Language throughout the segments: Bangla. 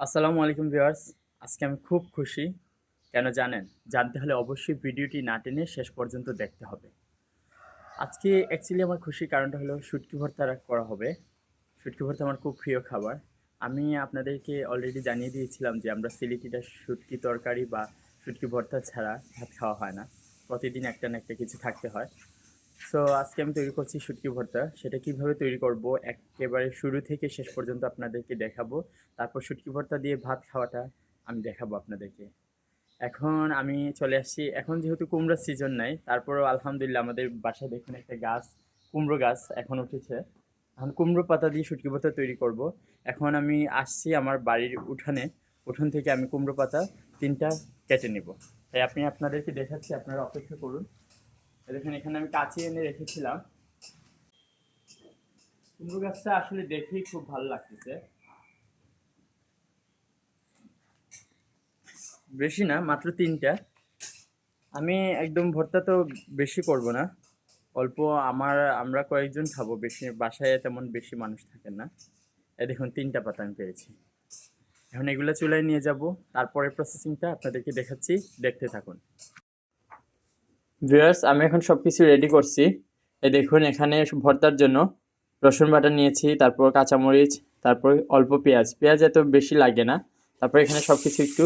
আসসালামু আলাইকুম ভিউয়ার্স। আজকে আমি খুব খুশি। কেন জানেন? জানতে হলে অবশ্যই ভিডিওটি না টেনে শেষ পর্যন্ত দেখতে হবে। আজকে অ্যাকচুয়ালি আমার খুশির কারণটা হলো শুটকি ভর্তা করা হবে। শুটকি ভর্তা আমার খুব প্রিয় খাবার। আমি আপনাদেরকে অলরেডি জানিয়ে দিয়েছিলাম যে আমরা সিলেটিরা শুটকি তরকারি বা শুটকি ভর্তা ছাড়া ভাত খাওয়া হয় না। প্রতিদিন একটা না একটা কিছু থাকতে হয়। সো আজকে আমি তৈরি করছি শুটকি ভর্তা। সেটা কিভাবে তৈরি করব একেবারে শুরু থেকে শেষ পর্যন্ত আপনাদেরকে দেখাবো। তারপর শুটকি ভর্তা দিয়ে ভাত খাওয়াটা আমি দেখাবো আপনাদেরকে। এখন আমি চলে আসছি, এখন যেহেতু কুমড়ার সিজন নাই, তারপরেও আলহামদুলিল্লাহ আমাদের বাসায় দেখুন একটা গাছ, কুমড়ো গাছ এখন উঠেছে। এখন কুমড়ো পাতা দিয়ে শুটকি ভর্তা তৈরি করব। এখন আমি আসছি আমার বাড়ির উঠানে, উঠোন থেকে আমি কুমড়ো পাতা ৩টা কেটে নেব। তাই আপনি আপনাদেরকে দেখাচ্ছি, আপনারা অপেক্ষা করুন। দেখেন এখানে আমি কাঁচি এনে রেখেছিলাম। কুমড়ো গাছটা আসলে দেখেই খুব ভালো লাগতেছে। বেশি না, মাত্র ৩টা। আমি একদম ভর্তা তো বেশি করব না, অল্প। আমরা কয়েকজন খাবো, বেশি বাসায় তেমন বেশি মানুষ থাকেন না। এই দেখুন ৩টা পাতা আমি পেয়েছি। এখন এগুলো চুলায় নিয়ে যাব, তারপরে প্রসেসিংটা আপনাদেরকে দেখাচ্ছি, দেখতে থাকুন। ভিউয়ার্স, আমি এখন সব কিছু রেডি করছি। এই দেখুন এখানে ভর্তার জন্য রসুন বাটা নিয়েছি, তারপর কাঁচামরিচ, তারপর অল্প পেঁয়াজ। পেঁয়াজ এত বেশি লাগে না। তারপর এখানে সব কিছু একটু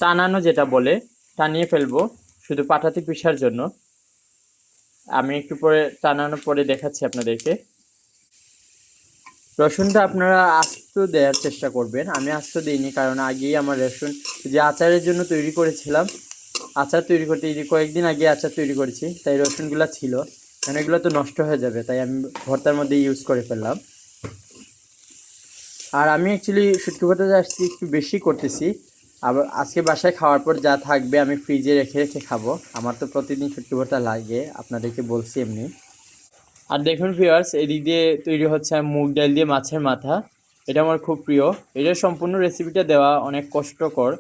টানানো, যেটা বলে, টানিয়ে ফেলবো শুধু পাটাতে পিষার জন্য। আমি একটু পরে টানানোর পরে দেখাচ্ছি আপনাদেরকে। রসুনটা আপনারা আস্ত দেওয়ার চেষ্টা করবেন। আমি আস্ত দিইনি, কারণ আগেই আমার রসুন যে আচারের জন্য তৈরি করেছিলাম, আচার তৈরি করতে এই যে কয়েকদিন আগে আচার তৈরি করেছি, তাই রসুনগুলো ছিল। কারণ এগুলো তো নষ্ট হয়ে যাবে, তাই আমি ভর্তার মধ্যে ইউজ করে ফেললাম। আর আমি অ্যাকচুয়ালি শুটকি ভর্তাটা আসছি একটু বেশি করতেছি। আবার আজকে বাসায় খাওয়ার পর যা থাকবে আমি ফ্রিজে রেখে রেখে খাবো। আমার তো প্রতিদিন শুটকি ভর্তা লাগে, আপনাদেরকে বলছি এমনি। আর দেখুন ভিউয়ার্স, এদিক দিয়ে তৈরি হচ্ছে মুগ ডাল দিয়ে মাছের মাথা। এটা আমার খুব প্রিয়। এটার সম্পূর্ণ রেসিপিটা দেওয়া অনেক কষ্টকর,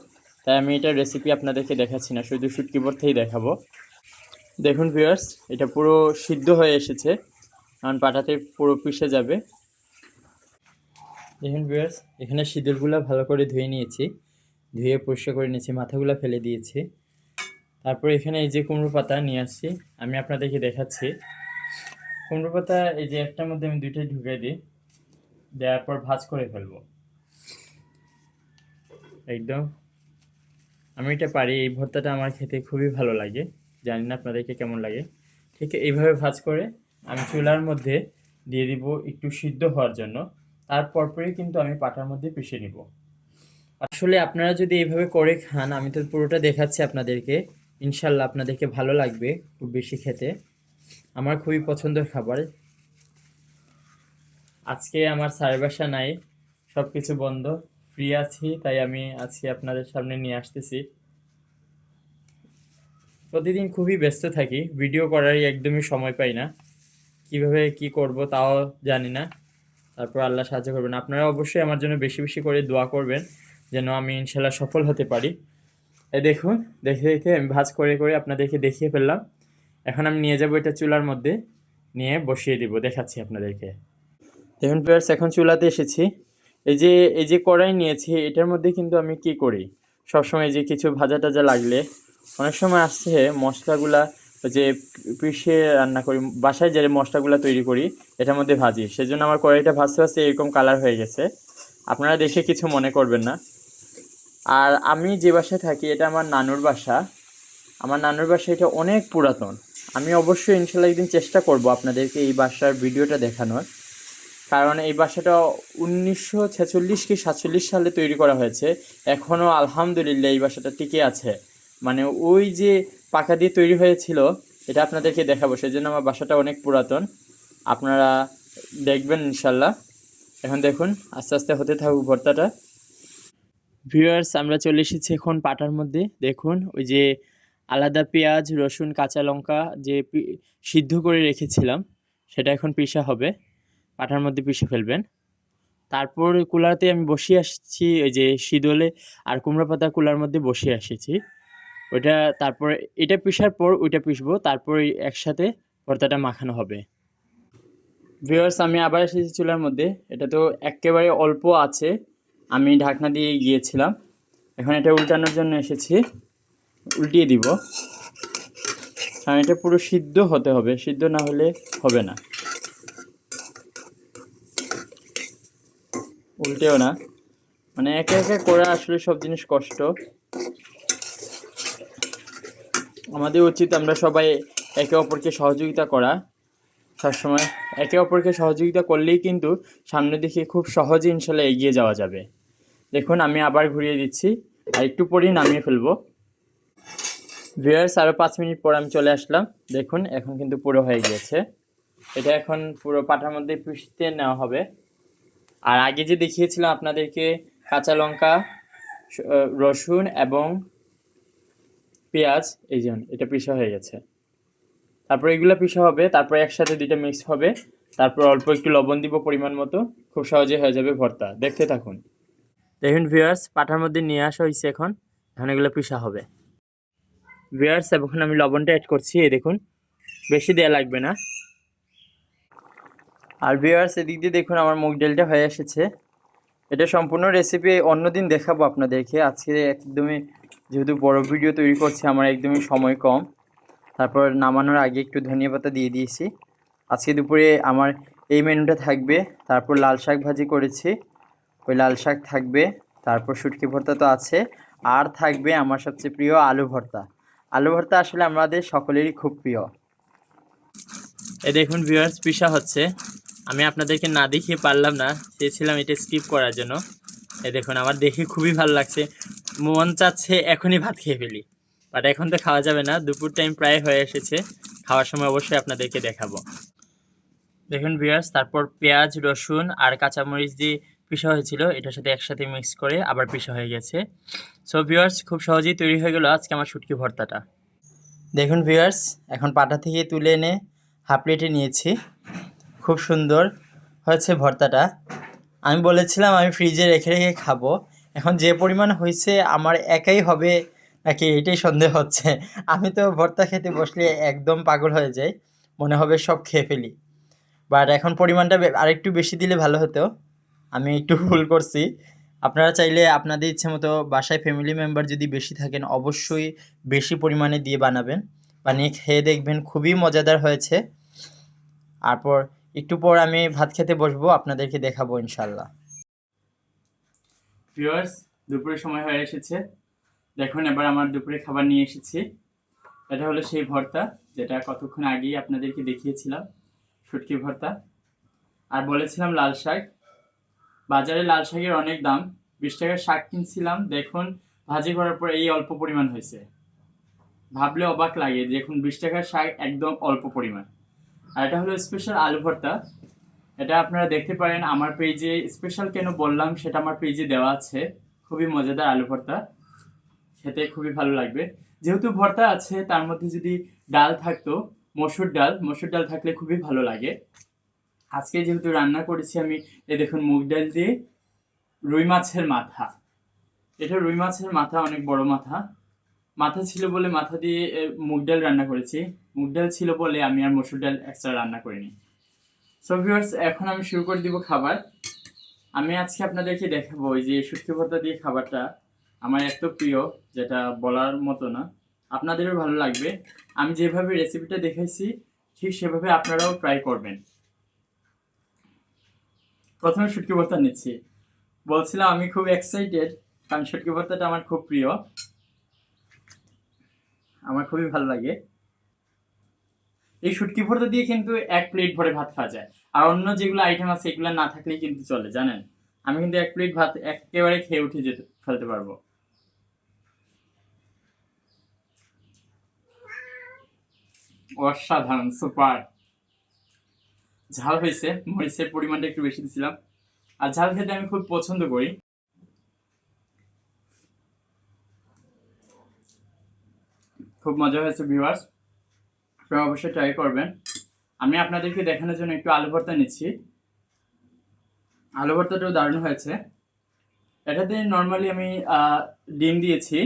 তাই আমি এটার রেসিপি আপনাদেরকে দেখাচ্ছি না, শুধু শুটকি ভর্তাই দেখাবো। দেখুন ভিউয়ার্স, এটা পুরো সিদ্ধ হয়ে এসেছে, কারণ পাটাতে পুরো পিষে যাবে। দেখুন ভিউয়ার্স, এখানে সিঁদুরগুলো ভালো করে ধুয়ে নিয়েছি, ধুয়ে পরিষ্কার করে নিয়েছি, মাথাগুলো ফেলে দিয়েছি। তারপর এখানে এই যে কুমড়ো পাতা নিয়ে আসছি, আমি আপনাদেরকে দেখাচ্ছি। কুমড়ো পাতা এই যে একটার মধ্যে আমি দুইটাই ঢুকিয়ে দিই, দেওয়ার পর ভাজ করে ফেলবো একদম। আমি এটা পারি, এই ভর্তাটা আমার খেতে খুবই ভালো লাগে। জানি না আপনাদেরকে কেমন লাগে। ঠিক এইভাবে ভাজ করে আমি চুলার মধ্যে দিয়ে দিব একটু সিদ্ধ হওয়ার জন্য। তারপরই কিন্তু আমি পাটার মধ্যে পিষে নিব। আসলে আপনারা যদি এইভাবে করে খান, আমি তো পুরোটা দেখাচ্ছি আপনাদেরকে, ইনশাল্লাহ আপনাদেরকে ভালো লাগবে খুব বেশি খেতে। আমার খুবই পছন্দের খাবার। আজকে আমার স্যারের বাসা নাই, সব কিছু বন্ধ, ফ্রি আছি, তাই আমি আজকে আপনাদের সামনে নিয়ে আসতেছি। প্রতিদিন খুবই ব্যস্ত থাকি, ভিডিও করারই একদমই সময় পাই না। কিভাবে কি করব তাও জানি না। তারপর আল্লাহ সাহায্য করবেন। আপনারা অবশ্যই আমার জন্য বেশি বেশি করে দোয়া করবেন, যেন আমি ইনশাল্লাহ সফল হতে পারি। এই দেখুন, দেখে দেখে আমি ভাঁজ করে করে আপনাদেরকে দেখিয়ে ফেললাম। এখন আমি নিয়ে যাব এটা চুলার মধ্যে, নিয়ে বসিয়ে দিব, দেখাচ্ছি আপনাদেরকে। দেখুন ভিউয়ার্স, এখন চুলাতে এসেছি। এই যে এই যে কড়াই নিয়েছি, এটার মধ্যে কিন্তু আমি কি করি, সবসময় যে কিছু ভাজা টাজা লাগলে অনেক সময় আসছে মশলাগুলা, যে পিষে রান্না করি বাসায়, যে মশলাগুলা তৈরি করি এটার মধ্যে ভাজি, সেজন্য আমার কড়াইটা ভাজতে ভাজতে এরকম কালার হয়ে গেছে। আপনারা দেখে কিছু মনে করবেন না। আর আমি যে বাসায় থাকি এটা আমার নানুর বাসা। আমার নানুর বাসা এটা অনেক পুরাতন। আমি অবশ্যই ইনশাল্লাহ একদিন চেষ্টা করব আপনাদেরকে এই বাসার ভিডিওটা দেখানোর, কারণ এই বাসাটা 1946 কি 47 সালে তৈরি করা হয়েছে। এখনও আলহামদুলিল্লাহ এই বাসাটা টিকে আছে। মানে ওই যে পাকা দিয়ে তৈরি হয়েছিল, এটা আপনাদেরকে দেখাবো, সেই জন্য আমার বাসাটা অনেক পুরাতন। আপনারা দেখবেন ইনশাল্লাহ। এখন দেখুন আস্তে আস্তে হতে থাকুক ভর্তাটা। ভিউয়ার্স, আমরা চলে এসেছি এখন পাটার মধ্যে। দেখুন ওই যে আলাদা পেঁয়াজ, রসুন, কাঁচা লঙ্কা যে সিদ্ধ করে রেখেছিলাম, সেটা এখন পিষা হবে, পাটার মধ্যে পিষে ফেলবেন। তারপর কুলাতে আমি বসিয়ে আসছি ওই যে শীদলে আর কুমড়ো পাতা কুলার মধ্যে বসিয়ে এসেছি ওইটা। তারপর এটা পিষার পর ওইটা পিষবো, তারপর একসাথে ভর্তাটা মাখানো হবে। ভিউয়ার্স, আমি আবার এসেছি চুলার মধ্যে। এটা তো একেবারে অল্প আছে, আমি ঢাকনা দিয়ে গিয়েছিলাম। এখন এটা উল্টানোর জন্য এসেছি, উল্টিয়ে দিব, কারণ এটা পুরো সিদ্ধ হতে হবে, সিদ্ধ না হলে হবে না। উল্টেও না, মানে একে একে করে আসলে সব জিনিস কষ্ট। আমাদের উচিত আমরা সবাই একে অপরকে সহযোগিতা করা। সবসময় একে অপরকে সহযোগিতা করলেই কিন্তু সামনের দিকে খুব সহজে ইনশাল্লাহ এগিয়ে যাওয়া যাবে। দেখুন আমি আবার ঘুরিয়ে দিচ্ছি, আর একটু পরেই নামিয়ে ফেলবো। ভিউয়ার্স, আরও 5 মিনিট পর আমি চলে আসলাম। দেখুন এখন কিন্তু পুরো হয়ে গিয়েছে। এটা এখন পুরো পাটার মধ্যে পিষতে নেওয়া হবে। আর আগে যে দেখিয়েছিলাম আপনাদেরকে কাঁচা লঙ্কা, রসুন এবং পেঁয়াজ, এই যে এটা পিষা হয়ে গেছে। তারপর এগুলো পিষা হবে, তারপর একসাথে দুইটা মিক্স হবে, তারপর অল্প একটু লবণ দিব পরিমাণ মতো। খুব সহজে হয়ে যাবে ভর্তা, দেখতে থাকুন। দেখুন ভিউয়ার্স, পাটার মধ্যে নিয়ে আসা হয়েছে। এখন এগুলো পিষা হবে। ভিউয়ার্স, এখন আমি লবণটা অ্যাড করছি, এই দেখুন বেশি দেয়া লাগবে না। আর ভিউয়ার্স, এদিক দিয়ে দেখুন আমার মুগ ডালটা হয়ে এসেছে। এটা সম্পূর্ণ রেসিপি অন্যদিন দেখাবো আপনাদেরকে। আজকে একদমই যেহেতু বড় ভিডিও তৈরি করছি, আমার একদমই সময় কম। তারপর নামানোর আগে একটু ধনিয়া পাতা দিয়ে দিয়েছি। আজকে দুপুরে আমার এই মেনুটা থাকবে। তারপর লাল শাক ভাজি করেছি, ওই লাল শাক থাকবে। তারপর শুটকি ভর্তা তো আছে, আর থাকবে আমার সবচেয়ে প্রিয় আলু ভর্তা। আলু ভর্তা আসলে আমাদের সকলেরই খুব প্রিয়। এই দেখুন ভিউয়ার্স, পিষা হচ্ছে। আমি আপনাদেরকে না দেখিয়ে পারলাম না, চেয়েছিলাম এটা স্কিপ করার জন্য। এই দেখুন আমার দেখে খুবই ভালো লাগছে, মন চাচ্ছে এখনই ভাত খেয়ে ফেলি। বাট এখন তো খাওয়া যাবে না, দুপুর টাইম প্রায় হয়ে এসেছে। খাওয়ার সময় অবশ্যই আপনাদেরকে দেখাবো। দেখুন ভিউয়ার্স, তারপর পেঁয়াজ, রসুন আর কাঁচামরিচ দিয়ে পিষা হয়েছিল, এটার সাথে একসাথে মিক্স করে আবার পিষা হয়ে গেছে। সো ভিউয়ার্স, খুব সহজেই তৈরি হয়ে গেল আজকে আমার শুটকি ভর্তাটা। দেখুন ভিউয়ার্স, এখন পাটা থেকে তুলে এনে হাফ প্লেটে নিয়েছি। খুব সুন্দর হয়েছে ভর্তাটা। আমি বলেছিলাম আমি ফ্রিজে রেখে রেখে খাবো, এখন যে পরিমাণ হয়েছে আমার একাই হবে নাকি এটাই সন্দেহ হচ্ছে। আমি তো ভর্তা খেতে বসলে একদম পাগল হয়ে যাই, মনে হবে সব খেয়ে ফেলি। বাট এখন পরিমাণটা আরেকটু বেশি দিলে ভালো হতো, আমি একটু ভুল করছি। আপনারা চাইলে আপনাদের ইচ্ছে মতো বাসায় ফ্যামিলি মেম্বার যদি বেশি থাকেন অবশ্যই বেশি পরিমাণে দিয়ে বানাবেন, বানিয়ে খেয়ে দেখবেন খুবই মজাদার হয়েছে। তারপর একটু পর আমি ভাত খেতে বসবো, আপনাদেরকে দেখাবো ইনশাল্লাহ। ভিউয়ার্স, দুপুরের সময় হয়ে এসেছে। দেখুন এবার আমার দুপুরে খাবার নিয়ে এসেছি। এটা হলো সেই ভর্তা যেটা কতক্ষণ আগেই আপনাদেরকে দেখিয়েছিলাম, শুটকি ভর্তা। আর বলেছিলাম লাল শাক। বাজারে লাল শাকের অনেক দাম, 20 টাকার শাক কিনছিলাম, দেখুন ভাজি করার পর এই অল্প পরিমাণ হয়েছে। ভাবলে অবাক লাগে, দেখুন 20 টাকার শাক একদম অল্প পরিমাণ। আর এটা হলো স্পেশাল আলু ভর্তা। এটা আপনারা দেখতে পারেন আমার পেজে। স্পেশাল কেন বললাম সেটা আমার পেজে দেওয়া আছে। খুবই মজাদার আলু ভর্তা, খেতে খুবই ভালো লাগবে। যেহেতু ভর্তা আছে, তার মধ্যে যদি ডাল থাকতো, মসুর ডাল, মসুর ডাল থাকলে খুবই ভালো লাগে। আজকে যেহেতু রান্না করেছি আমি, এই দেখুন মুগ ডাল দিয়ে রুই মাছের মাথা। এটা রুই মাছের মাথা, অনেক বড় মাথা। মাথা ছিল বলে মাথা দিয়ে মুগ ডাল রান্না করেছি। মুগ ডাল ছিল বলে আমি আর মসুর ডাল এক্সট্রা রান্না করিনি। সো ভিউয়ার্স, এখন আমি শুরু করে দিব খাবার। আমি আজকে আপনাদেরকে দেখাবো ওই যে শুটকি ভর্তা দিয়ে খাবারটা আমার এত প্রিয়, যেটা বলার মতো না। আপনাদেরও ভালো লাগবে। আমি যেভাবে রেসিপিটা দেখাইছি ঠিক সেভাবে আপনারাও ট্রাই করবেন। প্রথমে শুটকি ভর্তা নিচ্ছি। বলছিলাম আমি খুব এক্সাইটেড, কারণ শুটকি ভর্তাটা আমার খুব প্রিয়, আমার খুবই ভালো লাগে। এই শুটকি ভর্তা দিয়ে কিন্তু 1 প্লেট ভরে ভাত খাওয়া যায়। আর অন্য যেগুলো আইটেম আছে এগুলো না থাকলেই কিন্তু চলে, জানেন। আমি কিন্তু 1 প্লেট ভাত একেবারে খেয়ে উঠে ফেলতে পারবো। অসাধারণ, সুপার। ঝাল হয়েছে, মরিচের পরিমাণটা একটু বেশি দিয়েছিলাম। আর ঝাল খেতে আমি খুব পছন্দ করি। খুব মজা হয়েছে ভিউয়ার্স, আপনারা অবশ্যই ট্রাই করবেন। আমি আপনাদেরকে দেখানোর জন্য একটু আলু ভর্তা নিচ্ছি। আলু ভর্তাটাও দারুণ হয়েছে। এটাতে নর্মালি আমি ডিম দিয়েছি,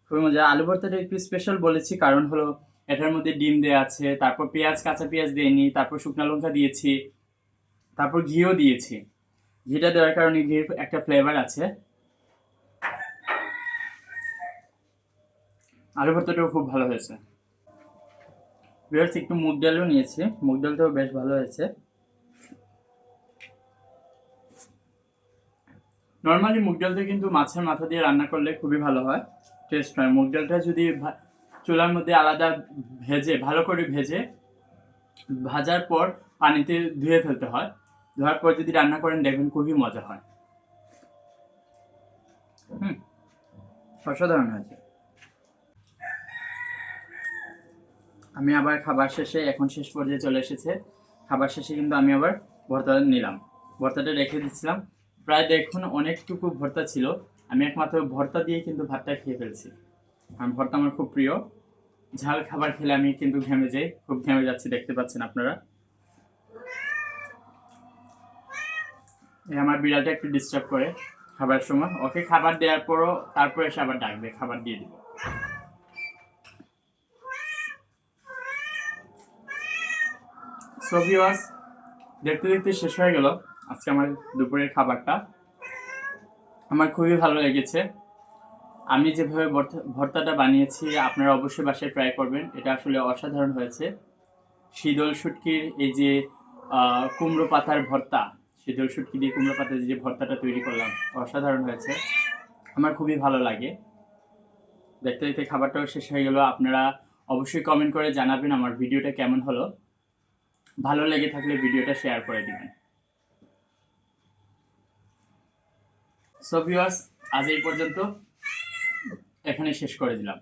খুবই মজা। আলু ভর্তাটা একটু স্পেশাল বলেছি কারণ হলো এটার মধ্যে ডিম দেওয়া আছে, তারপর পেঁয়াজ, কাঁচা পেঁয়াজ দিইনি, তারপর শুকনো লঙ্কা দিয়েছি, তারপর ঘিও দিয়েছি। ঘিটা দেওয়ার কারণে ঘির একটা ফ্লেভার আছে। আলু ভর্তাটাও খুব ভালো হয়েছে। ভিউয়ার্স, একটু মুগ ডালও নিয়েছি, মুগ ডালটাও বেশ ভালো হয়েছে। নর্মালি মুগ ডালটা কিন্তু মাছের মাথা দিয়ে রান্না করলে খুবই ভালো হয়, টেস্ট হয়। মুগ ডালটা যদি চুলার মধ্যে আলাদা ভেজে, ভালো করে ভেজে ভাজার পর পানিতে ধুয়ে ফেলতে হয়, ধোয়ার পর যদি রান্না করেন দেখবেন খুবই মজা হয়। অসাধারণ হয়েছে। আমি আবার খাবার শেষে, এখন শেষ পর্যায়ে চলে এসেছে, খাবার শেষে কিন্তু আমি আবার ভর্তা নিলাম। ভর্তাটা রেখে দিচ্ছিলাম, প্রায় দেখুন অনেকটুকু ভর্তা ছিল। আমি একমাত্র ভর্তা দিয়ে কিন্তু ভাতটা খেয়ে ফেলছি, কারণ ভর্তা আমার খুব প্রিয়। ঝাল খাবার খেলে আমি কিন্তু ঘেমে যাই, খুব ঘেমে যাচ্ছি, দেখতে পাচ্ছেন আপনারা। আমার বিড়ালটা একটু ডিস্টার্ব করে খাবার সময়, ওকে খাবার দেওয়ার পরও তারপর এসে আবার ডাকবে, খাবার দিয়ে দিব। সো ভিউয়ার্স, দেখতে দেখতে শেষ হয়ে গেল আজকে আমার দুপুরের খাবারটা। আমার খুবই ভালো লেগেছে। আমি যেভাবে ভর্তাটা বানিয়েছি আপনারা অবশ্যই বাসায় ট্রাই করবেন, এটা আসলে অসাধারণ হয়েছে। শীতল শুটকির এই যে কুমড়ো পাতার ভর্তা, শীতল শুটকি দিয়ে কুমড়ো পাতার যে ভর্তাটা তৈরি করলাম, অসাধারণ হয়েছে। আমার খুবই ভালো লাগে। দেখতে দেখতে খাবারটাও শেষ হয়ে গেল। আপনারা অবশ্যই কমেন্ট করে জানাবেন আমার ভিডিওটা কেমন হলো। ভালো লেগে থাকলে ভিডিওটা শেয়ার করে দিবেন। সো ভিউয়ার্স, আজ এই পর্যন্ত, এখানে শেষ করে দিলাম।